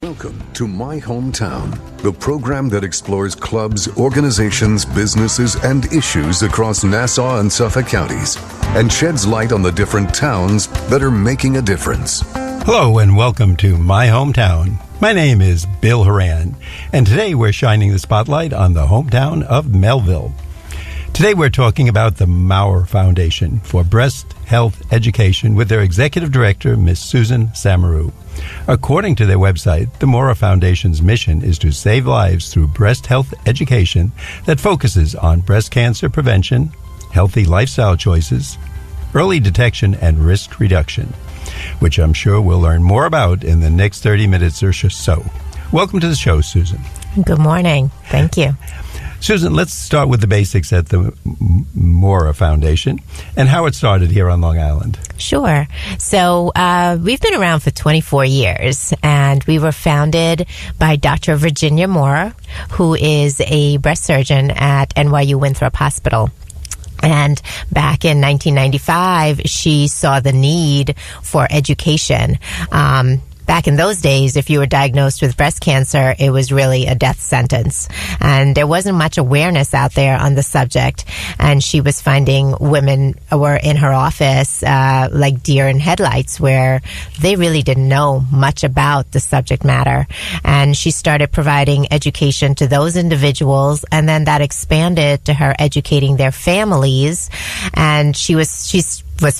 Welcome to My Hometown, the program that explores clubs, organizations, businesses, and issues across Nassau and Suffolk counties and sheds light on the different towns that are making a difference. Hello and welcome to My Hometown. My name is Bill Horan, and today we're shining the spotlight on the hometown of Melville. Today we're talking about the Maurer Foundation for Breast Health Education with their executive director, Miss Susan Samaroo. According to their website, the Maurer Foundation's mission is to save lives through breast health education that focuses on breast cancer prevention, healthy lifestyle choices, early detection, and risk reduction, which I'm sure we'll learn more about in the next 30 minutes or so. Welcome to the show, Susan. Good morning. Thank you. Susan, let's start with the basics at the Maurer Foundation and how it started here on Long Island. Sure. So we've been around for 24 years, and we were founded by Dr. Virginia Maurer, who is a breast surgeon at NYU Winthrop Hospital. And back in 1995, she saw the need for education. Back in those days, if you were diagnosed with breast cancer, it was really a death sentence. And there wasn't much awareness out there on the subject. And she was finding women were in her office like deer in headlights, where they really didn't know much about the subject matter. And she started providing education to those individuals, and then that expanded to her educating their families. And she was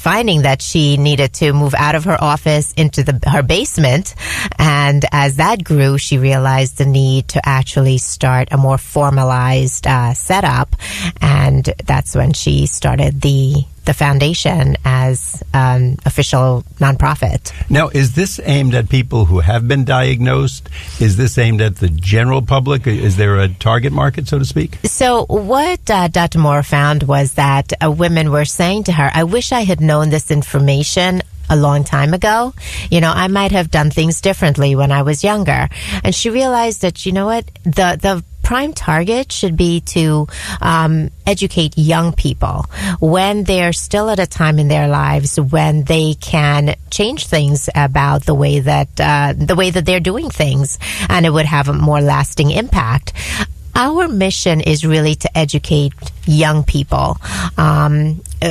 finding that she needed to move out of her office into her basement. And as that grew, she realized the need to actually start a more formalized setup. And that's when she started the foundation as an official nonprofit. Now, is this aimed at people who have been diagnosed? Is this aimed at the general public? Is there a target market, so to speak? So what Dr. Maurer found was that women were saying to her, I wish I had known this information a long time ago. You know, I might have done things differently when I was younger. And she realized that, you know what, the prime target should be to educate young people when they're still at a time in their lives when they can change things about the way that they're doing things, and it would have a more lasting impact. Our mission is really to educate young people.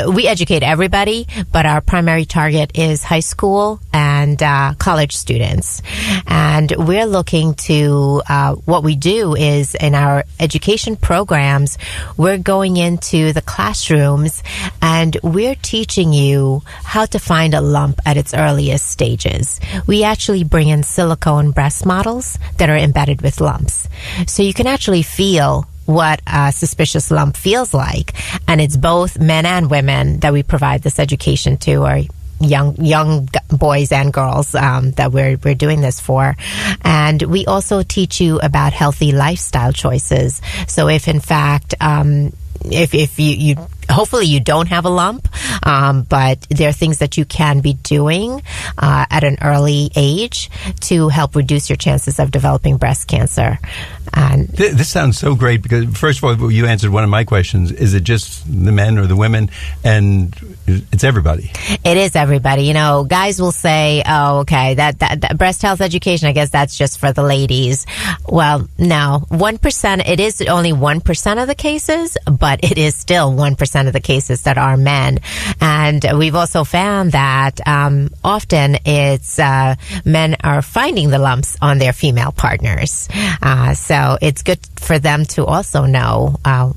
We educate everybody, but our primary target is high school and college students. And we're looking to, what we do is in our education programs, we're going into the classrooms and we're teaching you how to find a lump at its earliest stages. We actually bring in silicone breast models that are embedded with lumps. So you can actually feel what a suspicious lump feels like. And it's both men and women that we provide this education to, or young boys and girls that we're doing this for. And we also teach you about healthy lifestyle choices. So if in fact, if you hopefully you don't have a lump, but there are things that you can be doing at an early age to help reduce your chances of developing breast cancer. And this sounds so great because, first of all, you answered one of my questions. Is it just the men or the women? And it's everybody. It is everybody. You know, guys will say, oh, okay, that breast health education, I guess that's just for the ladies. Well, no, 1%, it is only 1% of the cases, but it is still 1% of the cases that are men. And we've also found that often it's men are finding the lumps on their female partners. So it's good for them to also know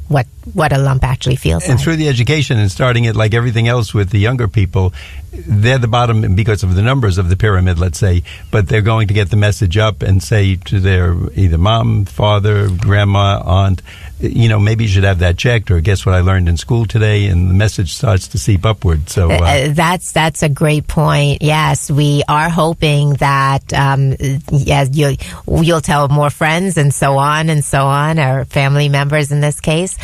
what a lump actually feels like. And through the education and starting it like everything else with the younger people, they're the bottom because of the numbers of the pyramid, let's say, but they're going to get the message up and say to their either mom, father, grandma, aunt, you know, maybe you should have that checked, or guess what I learned in school today, and the message starts to seep upward. So that's a great point. Yes, we are hoping that yes, you'll tell more friends and so on, or family members in this case.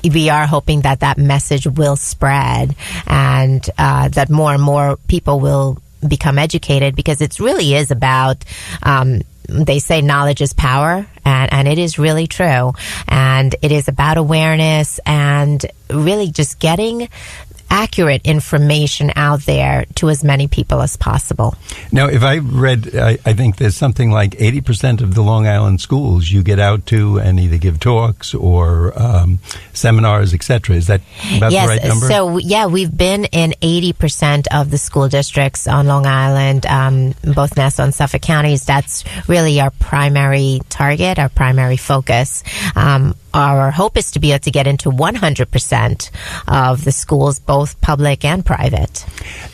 We are hoping that message will spread and that more and more people will become educated, because it really is about they say knowledge is power, and it is really true. And it is about awareness and really just getting accurate information out there to as many people as possible. Now, if I read, I think there's something like 80% of the Long Island schools you get out to and either give talks or seminars, etc. Is that about the right number? So, we've been in 80% of the school districts on Long Island, both Nassau and Suffolk counties. That's really our primary target, our primary focus. Our hope is to be able to get into 100% of the schools, both public and private.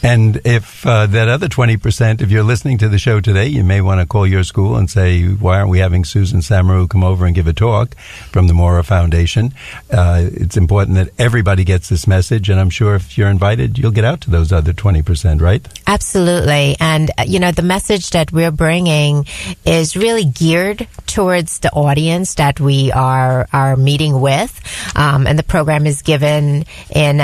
And if that other 20%, if you're listening to the show today, you may want to call your school and say, why aren't we having Susan Samaroo come over and give a talk from the Maurer Foundation? It's important that everybody gets this message, and I'm sure if you're invited, you'll get out to those other 20%, right? Absolutely. And, the message that we're bringing is really geared towards the audience that we are meeting with. And the program is given in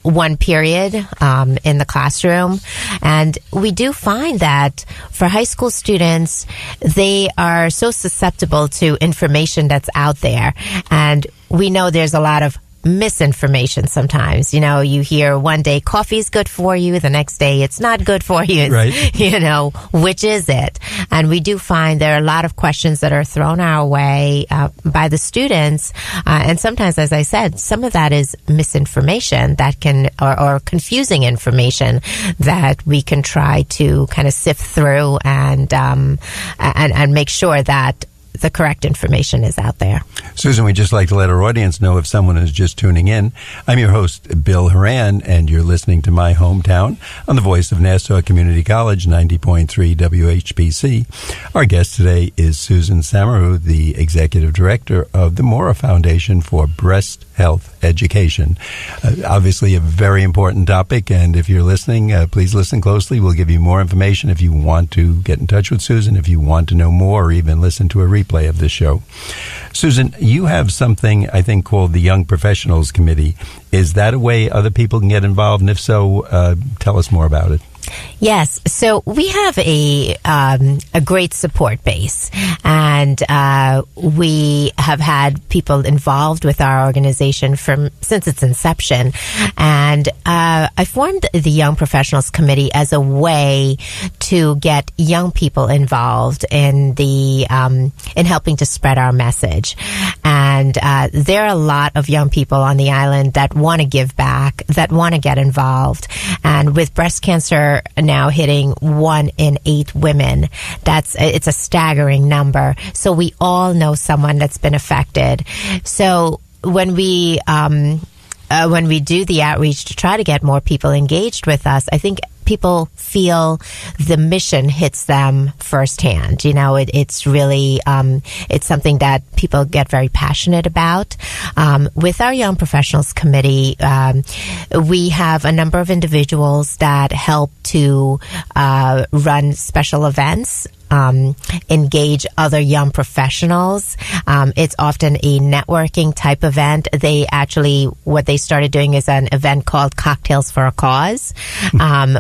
one period in the classroom. And we do find that for high school students, they are so susceptible to information that's out there. And we know there's a lot of misinformation sometimes. You hear one day coffee's good for you, the next day it's not good for you. Right. Which is it? And we do find there are a lot of questions that are thrown our way by the students. And sometimes, as I said, some of that is misinformation that can, or confusing information that we can try to kind of sift through and make sure that the correct information is out there. Susan, we'd just like to let our audience know if someone is just tuning in. I'm your host, Bill Horan, and you're listening to My Hometown on the voice of Nassau Community College, 90.3 WHBC. Our guest today is Susan Samaroo, the Executive Director of the Maurer Foundation for Breast Health Education. Obviously a very important topic, and if you're listening, please listen closely. We'll give you more information if you want to get in touch with Susan, if you want to know more, or even listen to a replay of this show. Susan, you have something, I think, called the Young Professionals Committee. Is that a way other people can get involved? And if so, tell us more about it. Yes. So we have a great support base, and we have had people involved with our organization since its inception. And I formed the Young Professionals Committee as a way to get young people involved in in helping to spread our message. And there are a lot of young people on the island that want to give back, that want to get involved. And with breast cancer now hitting 1 in 8 women, it's a staggering number. So we all know someone that's been affected. So when we do the outreach to try to get more people engaged with us, I think people feel the mission hits them firsthand. It's really, it's something that people get very passionate about. With our Young Professionals Committee, we have a number of individuals that help to run special events, engage other young professionals. It's often a networking type event. What they started doing is an event called Cocktails for a Cause,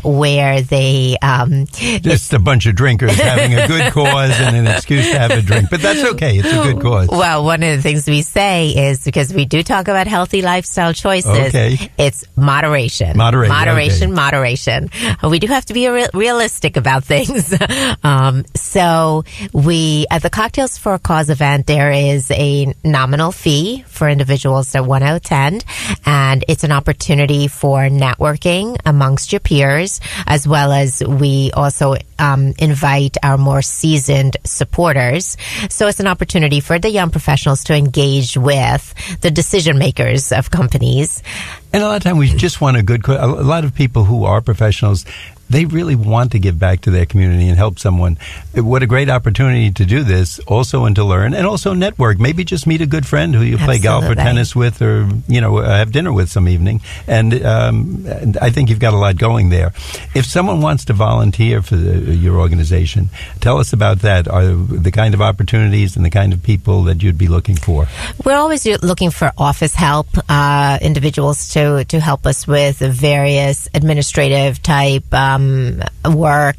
where they... just a bunch of drinkers having a good cause and an excuse to have a drink. But that's okay. It's a good cause. Well, one of the things we say is, because we do talk about healthy lifestyle choices, it's moderation. Moderation. We do have to be realistic about things. So at the Cocktails for a Cause event, there is a nominal fee for individuals that want to attend, and it's an opportunity for networking amongst your peers, as well as we also invite our more seasoned supporters. So it's an opportunity for the young professionals to engage with the decision makers of companies. And a lot of times we just want a lot of people who are professionals, they really want to give back to their community and help someone. What a great opportunity to do this, also, and to learn, and also network. Maybe just meet a good friend who you play golf or tennis with, or have dinner with some evening. And I think you've got a lot going there. If someone wants to volunteer for your organization, tell us about that. Are the kind of opportunities and the kind of people that you'd be looking for? We're always looking for office help, individuals to help us with various administrative type work,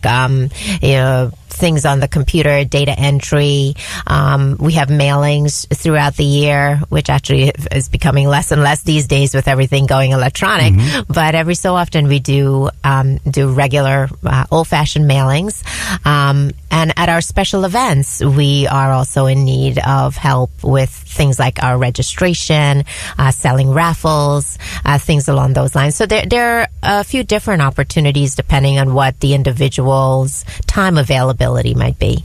things on the computer, data entry. We have mailings throughout the year, which actually is becoming less and less these days with everything going electronic. Mm-hmm. But every so often we do regular old-fashioned mailings. And at our special events, we are also in need of help with things like our registration, selling raffles, things along those lines. So there are a few different opportunities depending on what the individual's time availability might be.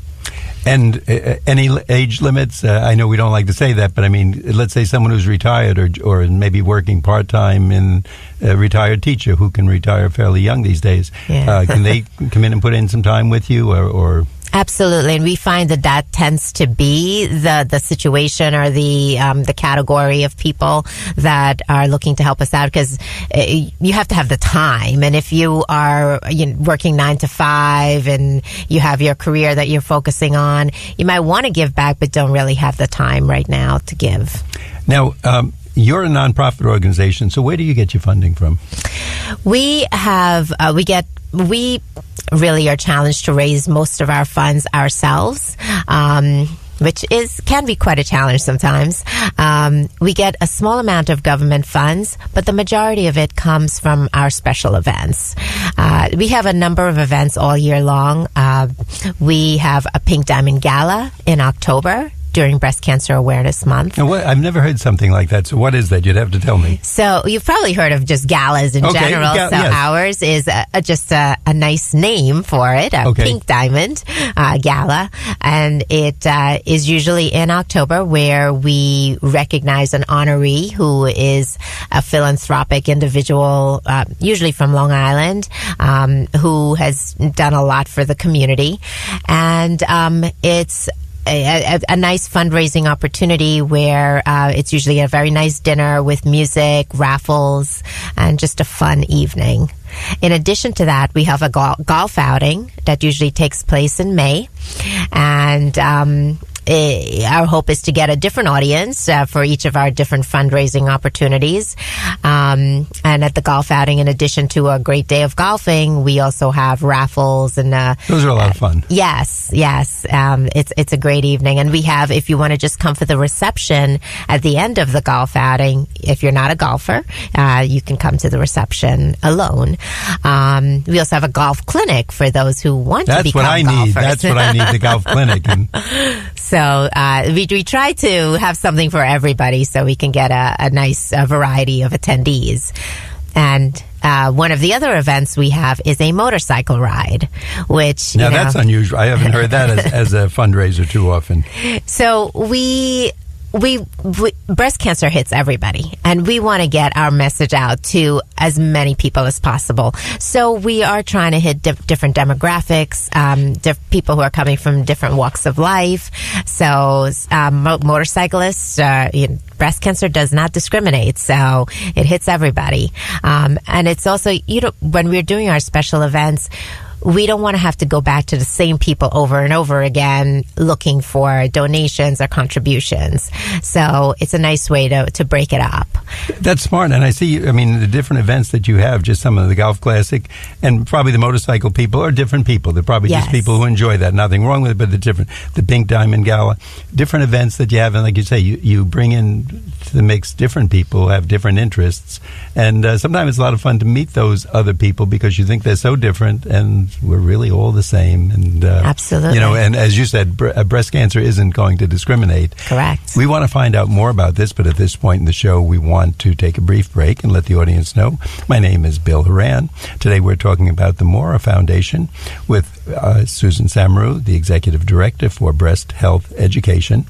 And any age limits? I know we don't like to say that, but I mean, let's say someone who's retired or maybe working part-time in a retired teacher who can retire fairly young these days. Yeah. Can they come in and put in some time with you or Absolutely, and we find that tends to be the situation or the category of people that are looking to help us out, because you have to have the time. And if you are working 9 to 5 and you have your career that you're focusing on, you might want to give back, but don't really have the time right now to give. Now, you're a nonprofit organization, so where do you get your funding from? We really are challenged to raise most of our funds ourselves, which can be quite a challenge sometimes. We get a small amount of government funds, but the majority of it comes from our special events. We have a number of events all year long. We have a Pink Diamond Gala in October during Breast Cancer Awareness Month. Now, I've never heard something like that. So what is that? You'd have to tell me. So you've probably heard of just galas in general. Yes. Ours is just a nice name for it, a Pink Diamond Gala. And it is usually in October, where we recognize an honoree who is a philanthropic individual, usually from Long Island, who has done a lot for the community. And it's a nice fundraising opportunity where it's usually a very nice dinner with music, raffles, and just a fun evening. In addition to that, we have a golf outing that usually takes place in May. And our hope is to get a different audience for each of our different fundraising opportunities. And at the golf outing, in addition to a great day of golfing, we also have raffles and those are a lot of fun. Yes. It's a great evening, and we have, if you want to just come for the reception at the end of the golf outing, if you're not a golfer, you can come to the reception alone. We also have a golf clinic for those who want to become golfers. That's what I need, the golf clinic. So we try to have something for everybody so we can get a nice variety of attendees. And one of the other events we have is a motorcycle ride, which... Now, that's unusual. I haven't heard that as a fundraiser too often. So we breast cancer hits everybody, and we want to get our message out to as many people as possible. So we are trying to hit different demographics, people who are coming from different walks of life. So motorcyclists, breast cancer does not discriminate, so it hits everybody. And it's also, when we're doing our special events, we don't want to have to go back to the same people over and over again looking for donations or contributions. So it's a nice way to break it up. That's smart. And I see, the different events that you have, just some of the Golf Classic and probably the motorcycle people are different people. They're probably just people who enjoy that. Nothing wrong with it, but they're different. The Pink Diamond Gala, different events that you have. And like you say, you bring in to the mix different people who have different interests. And sometimes it's a lot of fun to meet those other people because you think they're so different and we're really all the same. And absolutely. And as you said, breast cancer isn't going to discriminate. Correct. We want to find out more about this, but at this point in the show, we want to take a brief break and let the audience know. My name is Bill Horan. Today we're talking about the Maurer Foundation with Susan Samaroo, the Executive Director for Breast Health Education.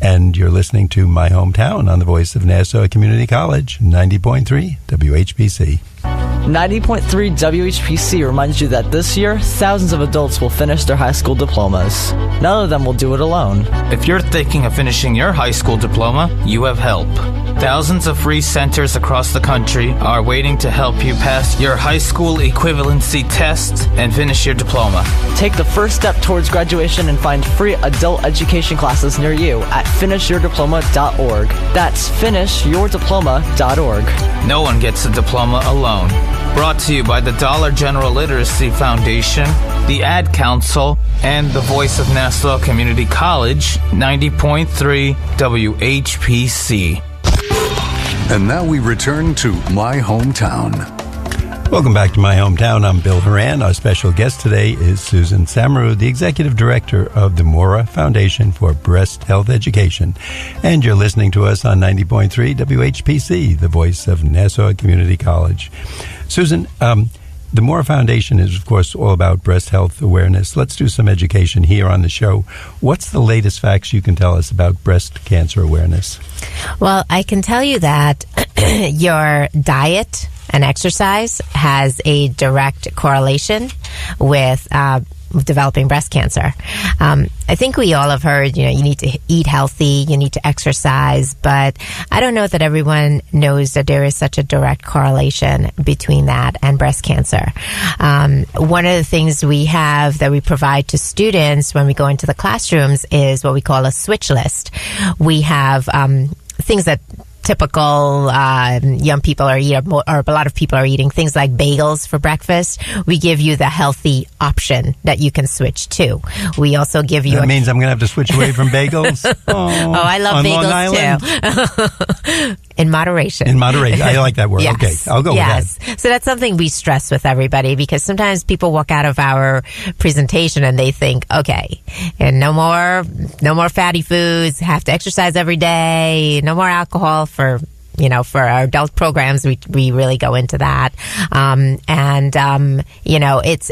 And you're listening to My Hometown on the voice of Nassau Community College, 90.3 WHPC. 90.3 WHPC reminds you that this year, thousands of adults will finish their high school diplomas. None of them will do it alone. If you're thinking of finishing your high school diploma, you have help. Thousands of free centers across the country are waiting to help you pass your high school equivalency test and finish your diploma. Take the first step towards graduation and find free adult education classes near you at finishyourdiploma.org. That's finishyourdiploma.org. No one gets a diploma alone. Brought to you by the Dollar General Literacy Foundation, the Ad Council, and the Voice of Nassau Community College, 90.3 WHPC. And now we return to My Hometown. Welcome back to My Hometown. I'm Bill Horan. Our special guest today is Susan Samaroo, the Executive Director of the Maurer Foundation for Breast Health Education. And you're listening to us on 90.3 WHPC, the Voice of Nassau Community College. Susan, the Maurer Foundation is, of course, all about breast health awareness. Let's do some education here on the show. What's the latest facts you can tell us about breast cancer awareness? Well, I can tell you that your diet and exercise has a direct correlation with developing breast cancer. I think we all have heard, you need to eat healthy, you need to exercise, but I don't know that everyone knows that there is such a direct correlation between that and breast cancer. One of the things we have that we provide to students when we go into the classrooms is what we call a switch list. We have things that typical young people are eating, or a lot of people are eating, things like bagels for breakfast. We give you the healthy option that you can switch to. We also give you... That means I'm going to have to switch away from bagels? I love bagels too. In moderation. In moderation. I like that word. Yes. Okay, I'll go with that. So that's something we stress with everybody, because sometimes people walk out of our presentation and they think, okay, and no more fatty foods, have to exercise every day, no more alcohol for our adult programs, we really go into that.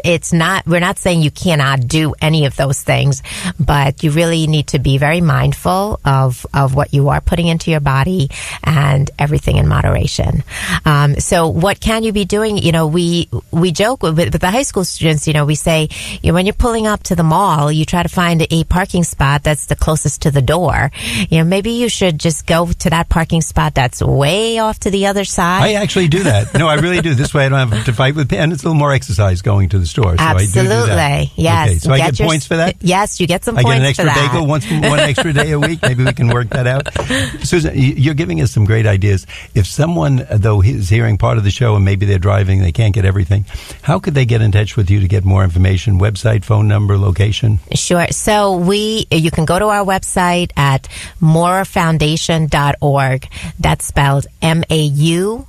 It's not, we're not saying you cannot do any of those things, but you really need to be very mindful of what you are putting into your body, and everything in moderation. So what can you be doing? We joke with the high school students, we say, when you're pulling up to the mall, you try to find a parking spot that's the closest to the door. Maybe you should just go to that parking spot that's way off to the other side. I actually do that. No, I really do. This way I don't have to fight with, and it's a little more exercise going to the store. So Absolutely. I do that. Yes. Okay, so I get points for that? Yes, you get some points for that. I get an extra bagel, one extra day a week. Maybe we can work that out. Susan, you're giving us some great ideas. If someone, though, is hearing part of the show and maybe they're driving, they can't get everything, how could they get in touch with you to get more information? Website, phone number, location? Sure. So you can go to our website at maurerfoundation.org. That's spelled MAURER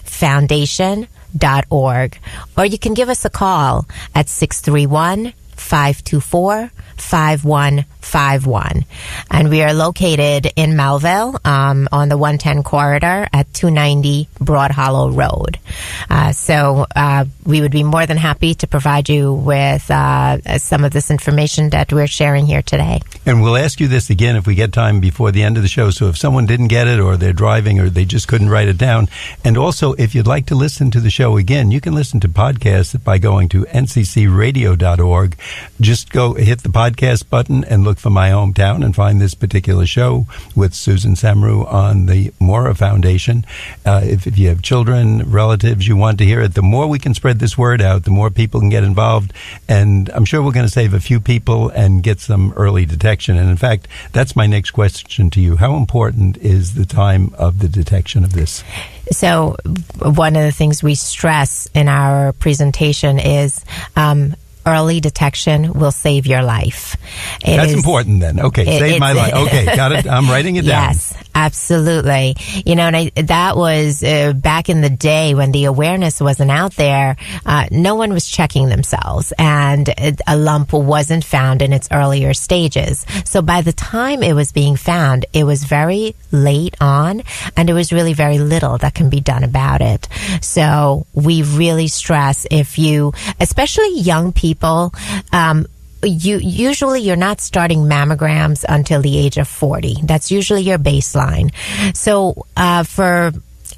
Foundation.org. Or you can give us a call at 631-524-5151. And we are located in Melville on the 110 corridor at 290 Broad Hollow Road. So we would be more than happy to provide you with some of this information that we're sharing here today. And we'll ask you this again if we get time before the end of the show. So if someone didn't get it, or they're driving, or they just couldn't write it down. And also, if you'd like to listen to the show again, you can listen to podcasts by going to nccradio.org. Just go hit the podcast button and look for My Hometown and find this particular show with Susan Samaroo on the Maurer Foundation. If you have children, relatives, you want to hear it, the more we can spread this word out, the more people can get involved. And I'm sure we're going to save a few people and get some early detection. And in fact, that's my next question to you. How important is the time of the detection of this? So one of the things we stress in our presentation is early detection will save your life. That's important then. Okay, save my life. Okay, got it. I'm writing it down. Yes, absolutely. And that was back in the day when the awareness wasn't out there. No one was checking themselves, and a lump wasn't found in its earlier stages. So by the time it was being found, it was very late on, and there was really very little that can be done about it. So we really stress, especially young people, you're not starting mammograms until the age of 40. That's usually your baseline. So for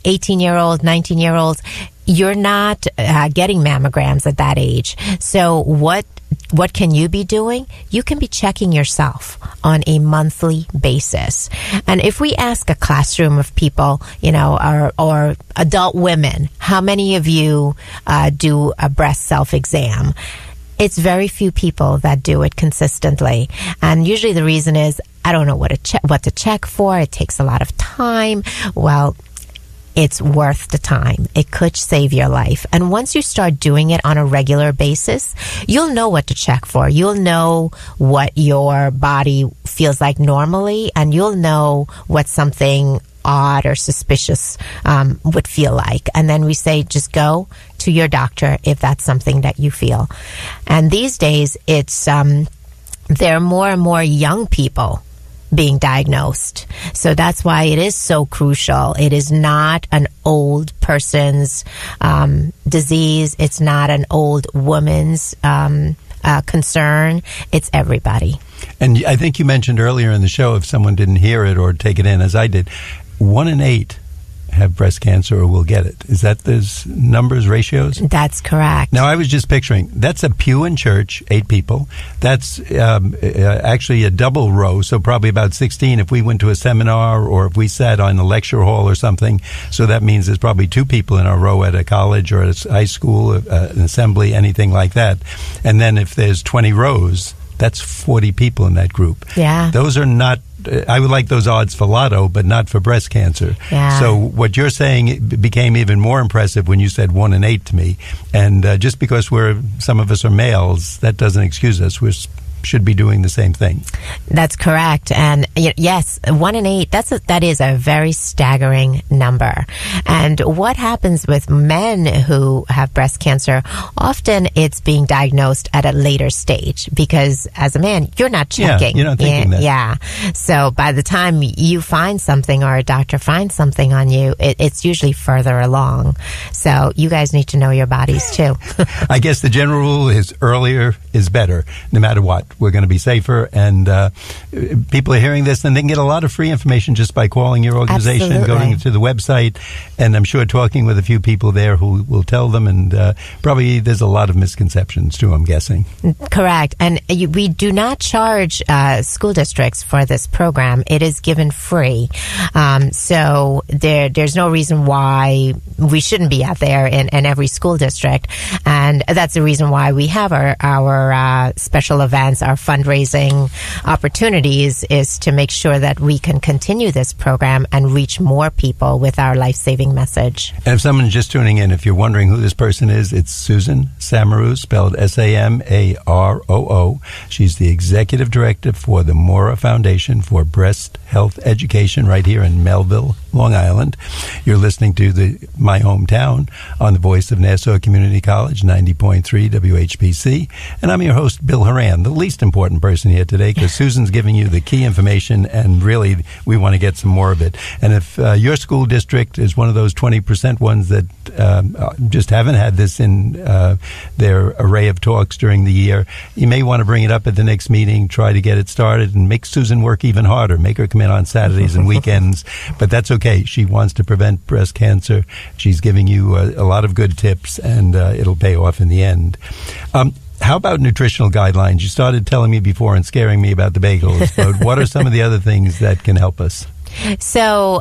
18-year-olds, 19-year-olds, you're not getting mammograms at that age. So what can you be doing? You can be checking yourself on a monthly basis. And if we ask a classroom of people, or adult women, how many of you do a breast self-exam? It's very few people that do it consistently. And usually the reason is, I don't know what to check for. It takes a lot of time. Well, it's worth the time. It could save your life. And once you start doing it on a regular basis, you'll know what to check for. You'll know what your body feels like normally, and you'll know what something odd or suspicious would feel like. And then we say, just go to your doctor if that's something that you feel. And these days, it's there are more and more young people being diagnosed. So that's why it is so crucial. It is not an old person's disease. It's not an old woman's concern. It's everybody. And I think you mentioned earlier in the show, if someone didn't hear it or take it in as I did, 1 in 8 have breast cancer or will get it. Is that those numbers, ratios? That's correct. Now, I was just picturing, that's a pew in church, 8 people. That's actually a double row, so probably about 16 if we went to a seminar or if we sat on a lecture hall or something. So that means there's probably 2 people in a row at a college or at a high school, an assembly, anything like that. And then if there's 20 rows, that's 40 people in that group. Yeah. Those are not, I would like those odds for lotto, but not for breast cancer. Yeah. So what you're saying it became even more impressive when you said 1 in 8 to me. And just because some of us are males, that doesn't excuse us. We should be doing the same thing. That's correct. And yes, 1 in 8, that is a very staggering number. And what happens with men who have breast cancer, often it's being diagnosed at a later stage because as a man, you're not checking. Yeah, you're not thinking that. Yeah. So by the time you find something or a doctor finds something on you, it's usually further along. So you guys need to know your bodies too. I guess the general rule is earlier is better, no matter what. We're going to be safer, and people are hearing this, and they can get a lot of free information just by calling your organization and going to the website, and I'm sure talking with a few people there who will tell them, and probably there's a lot of misconceptions too, I'm guessing. Correct. And we do not charge school districts for this program. It is given free. So there's no reason why we shouldn't be out there in every school district, and that's the reason why we have our special events, our fundraising opportunities, is to make sure that we can continue this program and reach more people with our life-saving message. And if someone's just tuning in, if you're wondering who this person is, it's Susan Samaroo, spelled Samaroo. She's the executive director for the Maurer Foundation for Breast Health Education right here in Melville, Long Island. You're listening to My Hometown on the voice of Nassau Community College, 90.3 WHPC. And I'm your host, Bill Horan, the least important person here today, because Susan's giving you the key information, and really we want to get some more of it. And if your school district is one of those 20% ones that just haven't had this in their array of talks during the year, you may want to bring it up at the next meeting, try to get it started, and make Susan work even harder. Make her come in on Saturdays and weekends, but that's okay. She wants to prevent breast cancer. She's giving you a lot of good tips, and it'll pay off in the end. How about nutritional guidelines? You started telling me before and scaring me about the bagels, but what are some of the other things that can help us? So,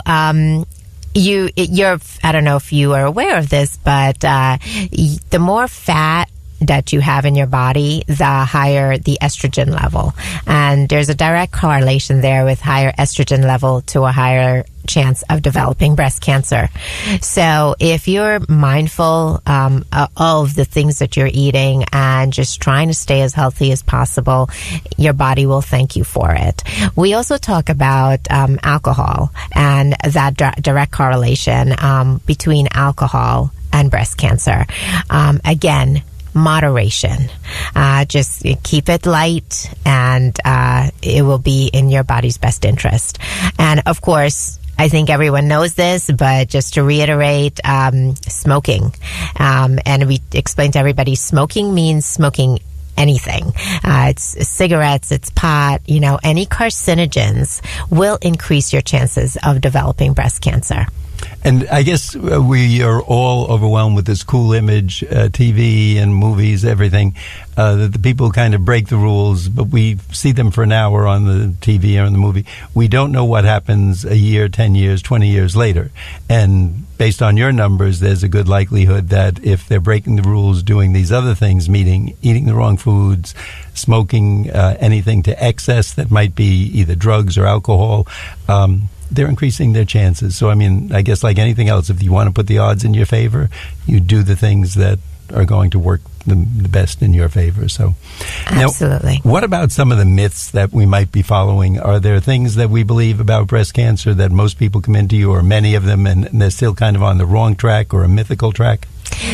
you're, I don't know if you are aware of this, but the more fat that you have in your body, the higher the estrogen level. And there's a direct correlation there with higher estrogen level to a higher chance of developing breast cancer. So if you're mindful of the things that you're eating and just trying to stay as healthy as possible, your body will thank you for it. We also talk about alcohol and that direct correlation between alcohol and breast cancer. Again, moderation. Just keep it light, and it will be in your body's best interest. And of course, I think everyone knows this, but just to reiterate, smoking. And we explain to everybody, smoking means smoking anything. It's cigarettes, it's pot, any carcinogens will increase your chances of developing breast cancer. And I guess we are all overwhelmed with this cool image, TV and movies, everything, that the people kind of break the rules, but we see them for an hour on the TV or in the movie. We don't know what happens a year, 10 years, 20 years later. And based on your numbers, there's a good likelihood that if they're breaking the rules, doing these other things, eating the wrong foods, smoking anything to excess that might be either drugs or alcohol, they're increasing their chances. So, I mean, I guess like anything else, if you want to put the odds in your favor, you do the things that are going to work the best in your favor. So, absolutely. Now, what about some of the myths that we might be following? Are there things that we believe about breast cancer that most people come into you, or many of them, and they're still kind of on the wrong track or a mythical track?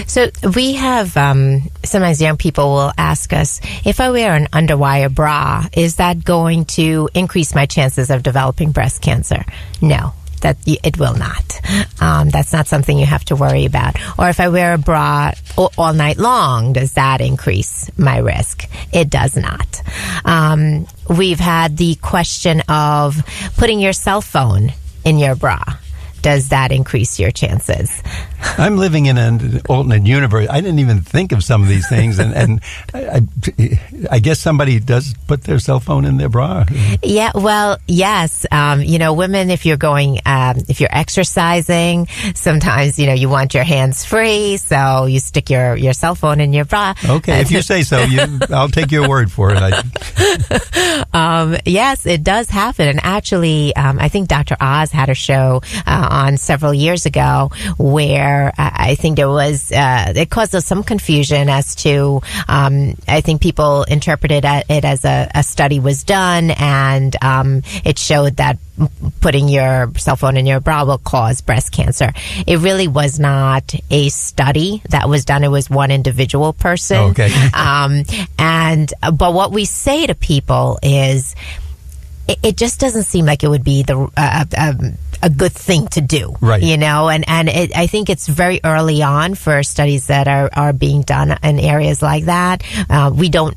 So we have, sometimes young people will ask us, if I wear an underwire bra, is that going to increase my chances of developing breast cancer? No. That it will not. That's not something you have to worry about. Or if I wear a bra all night long, does that increase my risk? It does not. We've had the question of putting your cell phone in your bra. Does that increase your chances? I'm living in an alternate universe. I didn't even think of some of these things, and I guess somebody does put their cell phone in their bra. Yeah, well, yes. Women, if you're exercising, sometimes, you want your hands free, so you stick your cell phone in your bra. Okay, if you say so, I'll take your word for it. Yes, it does happen. And actually, I think Dr. Oz had a show on several years ago where I think there was, it caused us some confusion as to, I think people interpreted it as a study was done, and it showed that putting your cell phone in your bra will cause breast cancer. It really was not a study that was done. It was one individual person. Okay. But what we say to people is, it just doesn't seem like it would be a good thing to do, right? I think it's very early on for studies that are being done in areas like that.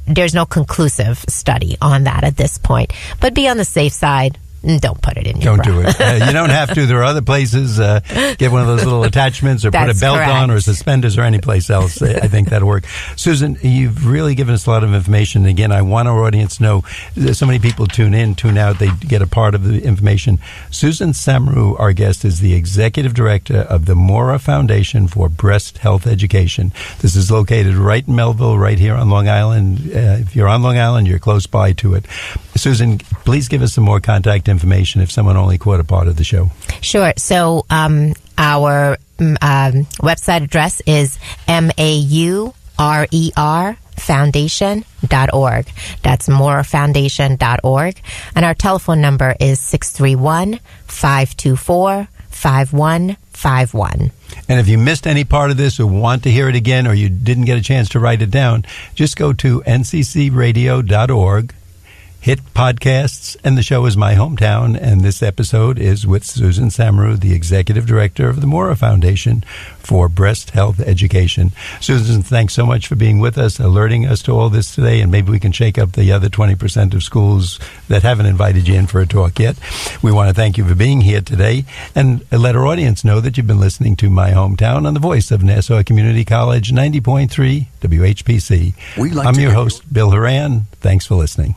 There's no conclusive study on that at this point. But be on the safe side. Don't put it in your bra. Don't do it. You don't have to. There are other places. Get one of those little attachments, or put a belt on, or suspenders, or any place else. I think that'll work. Susan, you've really given us a lot of information. Again, I want our audience to know that so many people tune in, tune out. They get a part of the information. Susan Samaroo, our guest, is the executive director of the Maurer Foundation for Breast Health Education. This is located right in Melville, right here on Long Island. If you're on Long Island, you're close by to it. Susan, please give us some more contact information if someone only caught a part of the show. Sure. So our website address is MAURER Foundation.org. That's MaurerFoundation.org. And our telephone number is 631-524-5151. And if you missed any part of this or want to hear it again, or you didn't get a chance to write it down, just go to nccradio.org. Hit podcasts, and the show is My Hometown, and this episode is with Susan Samaroo, the executive director of the Maurer Foundation for Breast Health Education. Susan, thanks so much for being with us, alerting us to all this today, and maybe we can shake up the other 20% of schools that haven't invited you in for a talk yet. We want to thank you for being here today, and let our audience know that you've been listening to My Hometown on the voice of Nassau Community College, 90.3 WHPC. I'm your host, Bill Horan. Thanks for listening.